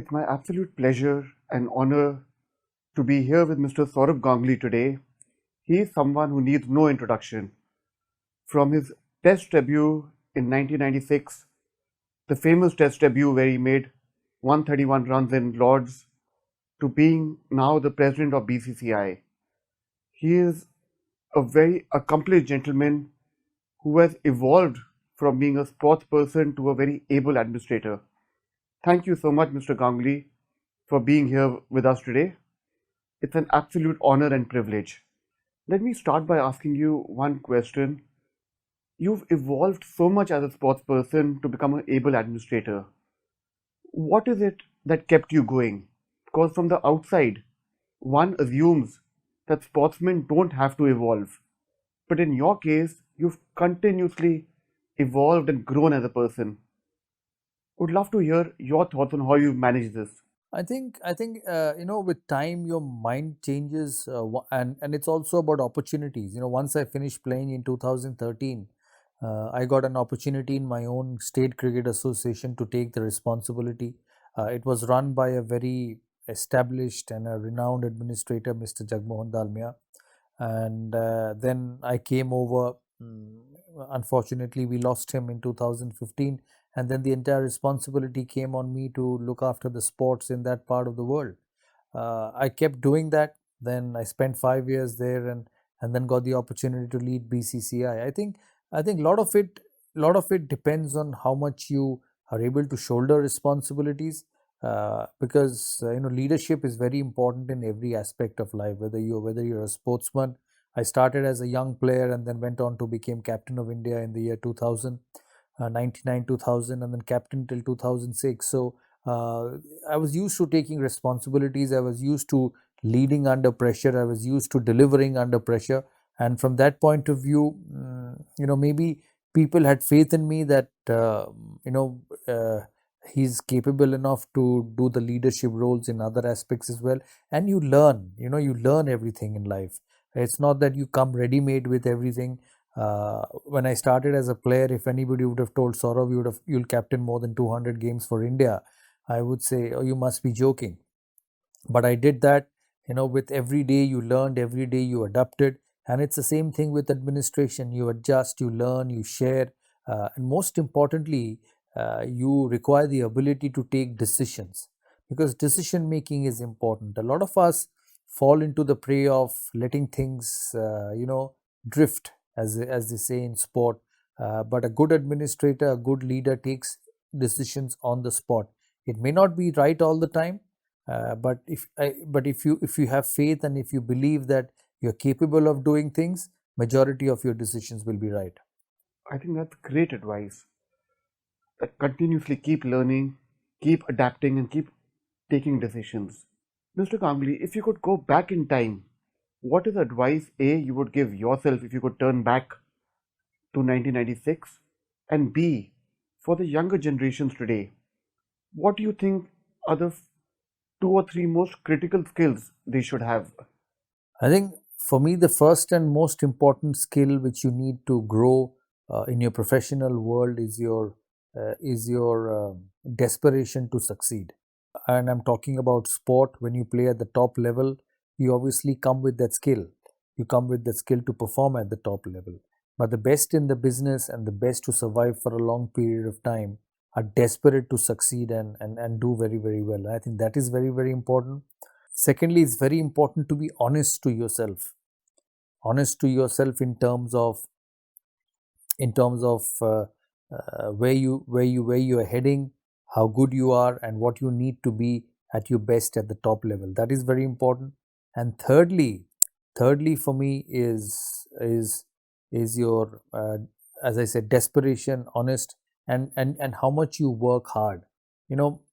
It's my absolute pleasure and honor to be here with Mr. Saurabh Ganguly today. He is someone who needs no introduction. From his Test debut in 1996, the famous Test debut where he made 131 runs in Lords, to being now the president of BCCI. He is a very accomplished gentleman who has evolved from being a sports person to a very able administrator. Thank you so much, Mr. Ganguly, for being here with us today. It's an absolute honor and privilege. Let me start by asking you one question. You've evolved so much as a sports person to become an able administrator. What is it that kept you going? Because from the outside, one assumes that sportsmen don't have to evolve. But in your case, you've continuously evolved and grown as a person. Would love to hear your thoughts on how you've managed this. I think with time your mind changes, and it's also about opportunities. Once I finished playing in 2013, I got an opportunity in my own state cricket association to take the responsibility. It was run by a very established and a renowned administrator, Mr. Jagmohan Dalmia, and then I came over. Unfortunately, we lost him in 2015, and then the entire responsibility came on me to look after the sports in that part of the world. I kept doing that. Then I spent 5 years there, and then got the opportunity to lead BCCI. I think a lot of it depends on how much you are able to shoulder responsibilities. Because leadership is very important in every aspect of life. Whether you're a sportsman, I started as a young player and then went on to become captain of India in the year 2000, 99 2000, and then captain till 2006. So I was used to taking responsibilities. I was used to leading under pressure. I was used to delivering under pressure. And from that point of view, maybe people had faith in me that you know uh, he's capable enough to do the leadership roles in other aspects as well. And you learn everything in life. It's not that you come ready made with everything. When I started as a player, if anybody would have told Saurav you'll captain more than 200 games for India, I would say, oh, you must be joking. But I did that. With every day you learned, every day you adapted. And it's the same thing with administration. You adjust, you learn, you share, and most importantly, you require the ability to take decisions, because decision making is important. A lot of us fall into the prey of letting things drift, as they say in sport. But a good administrator, a good leader takes decisions on the spot. It may not be right all the time, but if you have faith, and if you believe that you're capable of doing things, majority of your decisions will be right. I think that's great advice. That continuously keep learning, keep adapting, and keep taking decisions. Mr. Ganguly, if you could go back in time, what is advice A you would give yourself if you could turn back to 1996? And B, for the younger generations today, what do you think are the two or three most critical skills they should have? I think for me, the first and most important skill which you need to grow in your professional world is your desperation to succeed. And I'm talking about sport. When you play at the top level, you obviously come with that skill. You come with the skill to perform at the top level. But the best in the business and the best to survive for a long period of time are desperate to succeed and do very, very well. And I think that is very, very important. Secondly, it's very important to be honest to yourself. Honest to yourself in terms of where you are heading, how good you are, and what you need to be at your best at the top level. That is very important. And thirdly for me is your as I said, desperation, honest, and how much you work hard.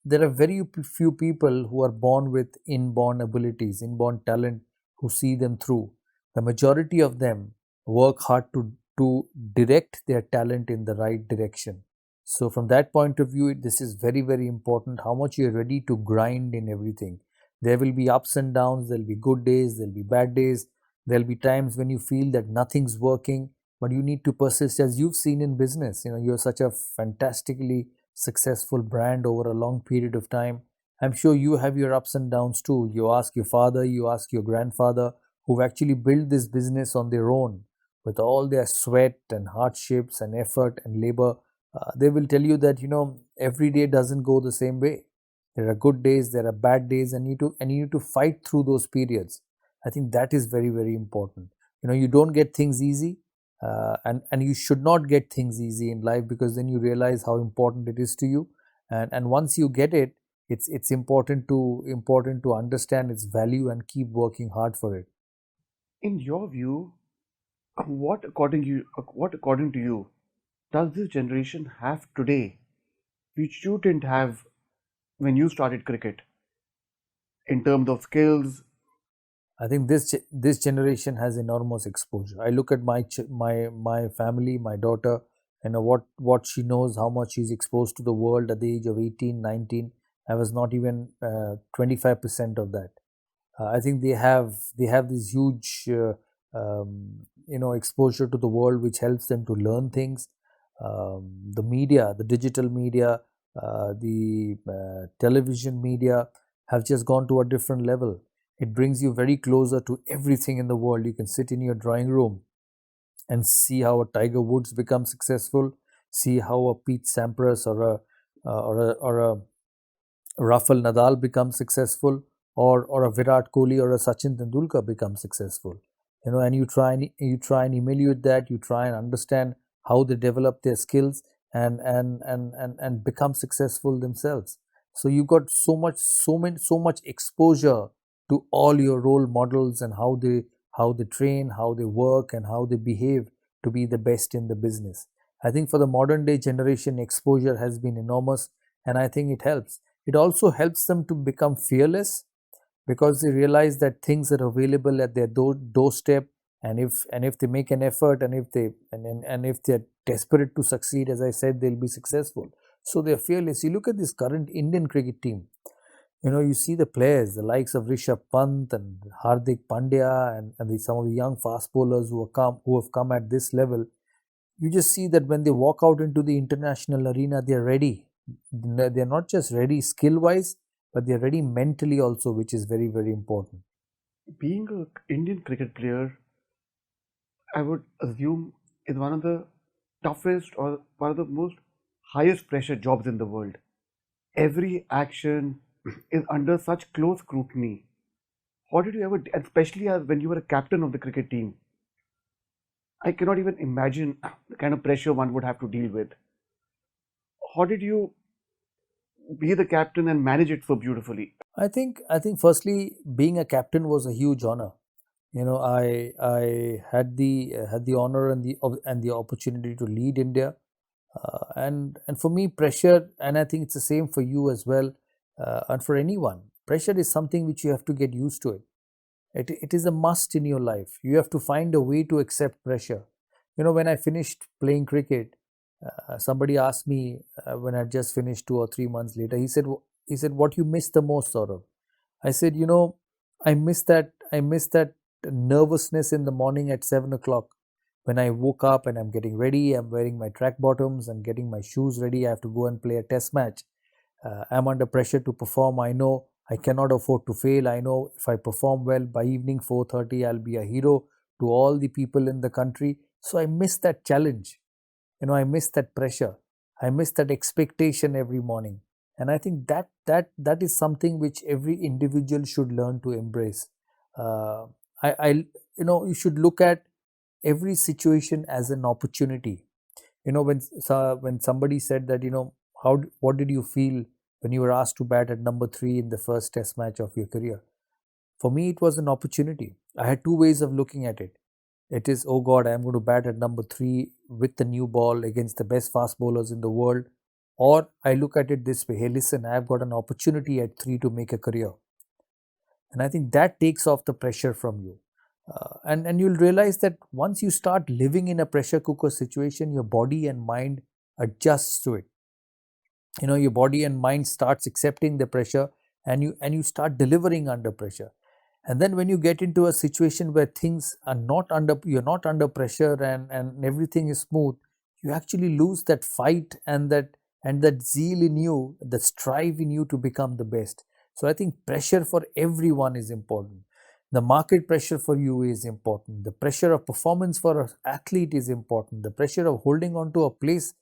There are very few people who are born with inborn abilities, inborn talent, who see them through. The majority of them work hard to direct their talent in the right direction. So from that point of view, this is very, very important, how much you're ready to grind in everything. There will be ups and downs, there'll be good days, there'll be bad days, there'll be times when you feel that nothing's working, but you need to persist. As you've seen in business, you're such a fantastically successful brand over a long period of time, I'm sure you have your ups and downs too. You ask your father, you ask your grandfather, who've actually built this business on their own with all their sweat and hardships and effort and labor. They will tell you that every day doesn't go the same way. There are good days, there are bad days, and you need to fight through those periods. I think that is very, very important. You don't get things easy, and you should not get things easy in life, because then you realize how important it is to you. And once you get it, it's important to understand its value and keep working hard for it. In your view, what according to you does this generation have today which you didn't have when you started cricket in terms of skills? I think this generation has enormous exposure. I look at my family, my daughter, and what she knows, how much she's exposed to the world at the age of 18, 19. I was not even 25% of that. I think they have this huge exposure to the world, which helps them to learn things. The media, the digital media, the television media have just gone to a different level. It brings you very closer to everything in the world. You can sit in your drawing room and see how a Tiger Woods becomes successful, see how a Pete Sampras or a Rafael Nadal becomes successful, or a Virat Kohli or a Sachin Tendulkar becomes successful. And you try and emulate that. You try and understand how they develop their skills and become successful themselves. So you got so much exposure to all your role models, and how they train, how they work, and how they behave to be the best in the business. I think for the modern day generation, exposure has been enormous, and I think it helps. It also helps them to become fearless, because they realize that things are available at their doorstep. And if they make an effort, and if they're desperate to succeed, as I said, they'll be successful. So they're fearless. You look at this current Indian cricket team. You see the players, the likes of Rishabh Pant and Hardik Pandya, and some of the young fast bowlers who have come at this level. You just see that when they walk out into the international arena, they're ready. They're not just ready skill wise, but they're ready mentally also, which is very, very important. Being an Indian cricket player, I would assume, is one of the toughest or one of the most highest pressure jobs in the world. Every action is under such close scrutiny. How did you ever, especially as when you were a captain of the cricket team, I cannot even imagine the kind of pressure one would have to deal with. How did you be the captain and manage it so beautifully? I think firstly, being a captain was a huge honor. I had the honor and the opportunity to lead India. And for me, pressure, and I think it's the same for you as well, and for anyone. Pressure is something which you have to get used to. It is a must in your life. You have to find a way to accept pressure. When I finished playing cricket, somebody asked me, when I just finished 2 or 3 months later. He said, "What you miss the most, sort of?" I said, I miss that nervousness in the morning at 7 o'clock, when I woke up and I'm getting ready. I'm wearing my track bottoms and getting my shoes ready. I have to go and play a test match. I'm under pressure to perform. I know I cannot afford to fail. I know if I perform well by evening 4:30, I'll be a hero to all the people in the country. So I miss that challenge. I miss that pressure. I miss that expectation every morning. And I think that is something which every individual should learn to embrace. Uh, I you should look at every situation as an opportunity. When somebody said that, what did you feel when you were asked to bat at number 3 in the first test match of your career? For me, it was an opportunity. I had two ways of looking at it. It is, oh God, I am going to bat at number 3 with the new ball against the best fast bowlers in the world. Or I look at it this way: hey, listen, I have got an opportunity at 3 to make a career. And I think that takes off the pressure from you. And you'll realize that once you start living in a pressure cooker situation, your body and mind adjusts to it. Your body and mind starts accepting the pressure, and you start delivering under pressure. And then when you get into a situation where things are not under you're not under pressure, and everything is smooth, you actually lose that fight and that zeal in you, the strive in you to become the best. So I think pressure for everyone is important. The market pressure for you is important. The pressure of performance for an athlete is important. The pressure of holding on to a place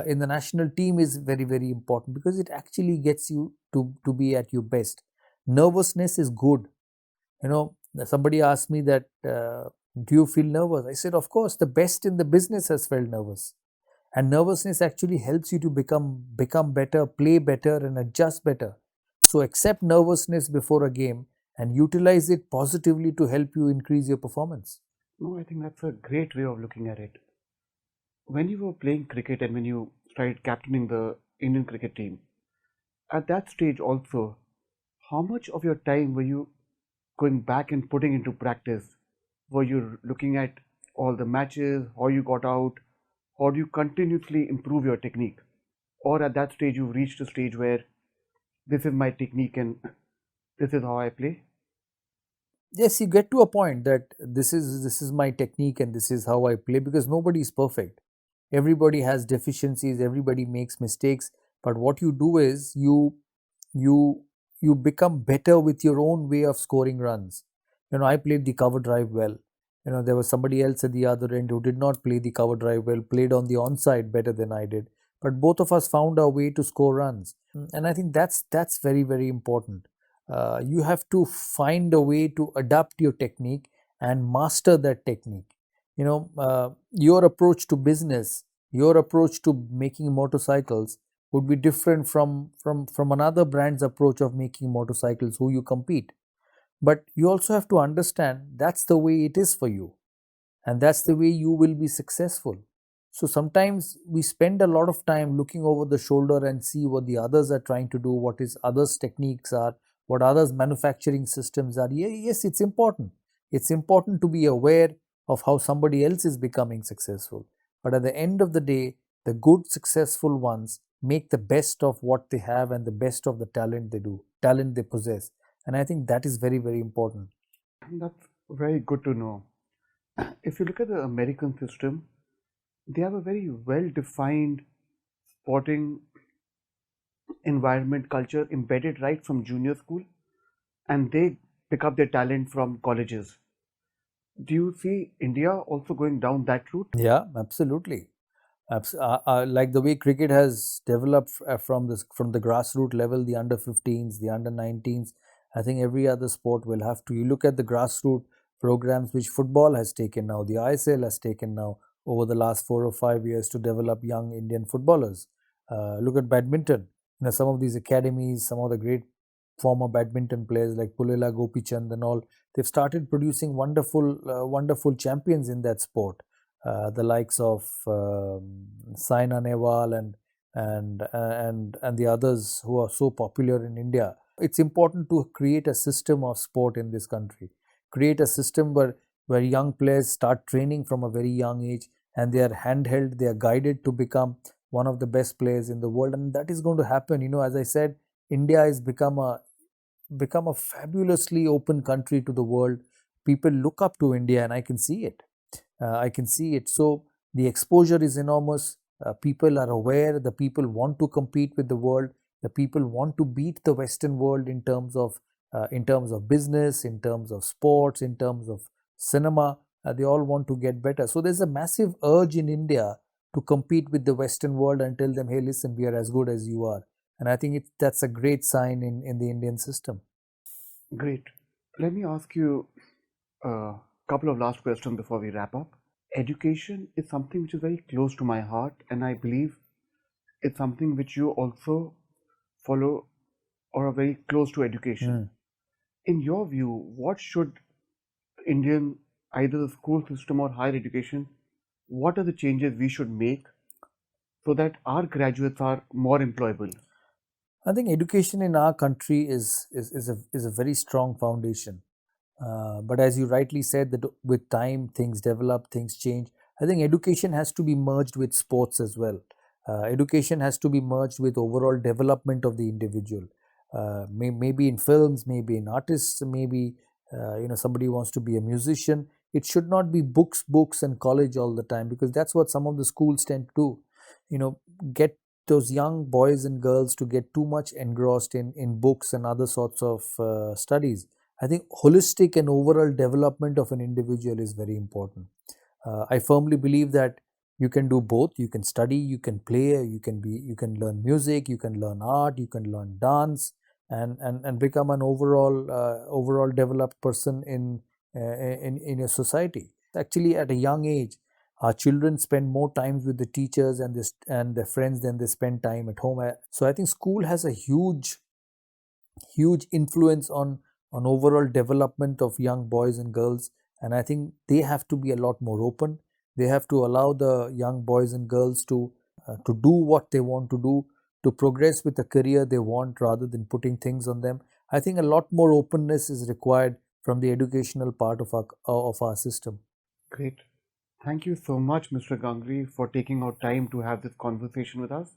in the national team is very, very important because it actually gets you to be at your best. Nervousness is good. You know, somebody asked me that, do you feel nervous? I said, of course, the best in the business has felt nervous. And nervousness actually helps you to become better, play better, and adjust better. So accept nervousness before a game and utilize it positively to help you increase your performance. No, I think that's a great way of looking at it. When you were playing cricket and when you started captaining the Indian cricket team, at that stage also, how much of your time were you going back and putting into practice? Were you looking at all the matches, how you got out, or do you continuously improve your technique? Or at that stage, you've reached a stage where this is my technique and this is how I play? Yes, you get to a point that this is my technique and this is how I play, because nobody is perfect. Everybody has deficiencies, everybody makes mistakes, but what you do is you you become better with your own way of scoring runs. I played the cover drive well. There was somebody else at the other end who did not play the cover drive well, played on the onside better than I did, but both of us found our way to score runs. And I think that's very, very important. You have to find a way to adapt your technique and master that technique. Your approach to business, your approach to making motorcycles would be different from another brand's approach of making motorcycles who you compete. But you also have to understand that's the way it is for you, and that's the way you will be successful. So sometimes we spend a lot of time looking over the shoulder and see what the others are trying to do, what is others techniques are, what others manufacturing systems are. Yes, it's important. It's important to be aware of how somebody else is becoming successful, but at the end of the day, the good successful ones make the best of what they have and the best of the talent they possess. And I think that is very, very important. That's very good to know. If you look at the American system, they have a very well defined sporting environment culture embedded right from junior school, and they pick up their talent from colleges. Do you see India also going down that route? Yeah, absolutely. Like the way cricket has developed from the grassroots level, the under 15s, the under 19s. I think every other sport will have to. You look at the grassroots programs which football has taken now, the ISL has taken now over the last 4 or 5 years to develop young Indian footballers. Look at badminton. Some of these academies, some of the great former badminton players like Pulela Gopichand and all, they've started producing wonderful champions in that sport, the likes of Saina Nehwal and the others who are so popular in India. It's important to create a system of sport in this country. Create a system where young players start training from a very young age, and they are handheld, they are guided to become one of the best players in the world, and that is going to happen. As I said, India has become a fabulously open country to the world. People look up to India, and I can see it. I can see it. So the exposure is enormous. People are aware. The people want to compete with the world. The people want to beat the Western world in terms of business, in terms of sports, in terms of cinema. They all want to get better. So there's a massive urge in India to compete with the Western world and tell them, hey, listen, we are as good as you are. And I think that's a great sign in the Indian system. Great. Let me ask you a couple of last questions before we wrap up. Education is something which is very close to my heart, and I believe it's something which you also follow or are very close to education. Mm. In your view, what should Indian, either the school system or higher education, what are the changes we should make so that our graduates are more employable? I think education in our country is a very strong foundation. But as you rightly said, that with time things develop, things change. I think education has to be merged with sports as well. Education has to be merged with overall development of the individual. Maybe in films, maybe in artists, maybe somebody wants to be a musician. It should not be books, books, and college all the time, because that's what some of the schools tend to do. You know, get those young boys and girls to get too much engrossed in books and other sorts of studies. I think holistic and overall development of an individual is very important. I firmly believe that you can do both. You can study, you can play, you can learn music, you can learn art, you can learn dance, and become an overall developed person in your society. Actually, at a young age, our children spend more time with the teachers and their friends than they spend time at home. So I think school has a huge influence on overall development of young boys and girls, and I think they have to be a lot more open. They have to allow the young boys and girls to do what they want to do, to progress with the career they want rather than putting things on them. I think a lot more openness is required from the educational part of our system. Great. Thank you so much, Mr. Gangri, for taking out time to have this conversation with us.